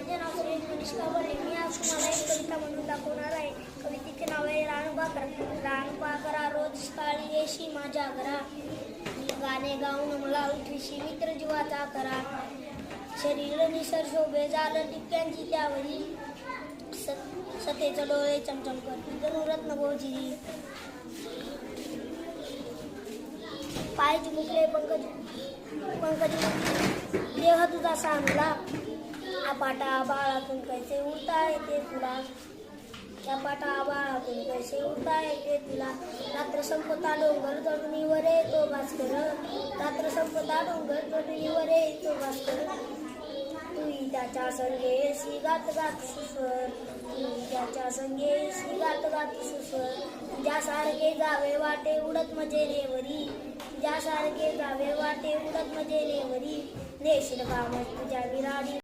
माझे नाव श्री मनीष काबले. मी आज तुम्हाला एक कविता म्हणून दाखवणार आहे. कवितेचे नाव आहे रानपाकरा रोज सकाळी येशी माझ्या घरा. गाणे गाऊन मला उठविशी मित्र जीवाचा करा. शरीर निसर शोभे झालं टिक्क्यांची त्यावरी. सतेचं डोळे चमचम करती जणू रत्न गोजिरी. पाय चिमुकले पंकजी देह तुझा सांगला. आपाटा बाळातून कैसे उडता येते तुला. त्यापाटा बाळातून कैसे उडता येते तुला. रात्र संपता डोंगर चढून वर येतो भास्कर. रात्र संपता डोंगर चढून वर येतो भास्कर. तुही त्याच्या संगे येशी गात गात सुस्वर. तुही त्याच्या संगे येशी गात गात सुस्वर. तुझ्यासारखे जावे वाटे उडत मजेनेवरी. तुझ्यासारखे जावे वाटे उडत मजेनेवरी. नेशील कामच तुझ्या विराडी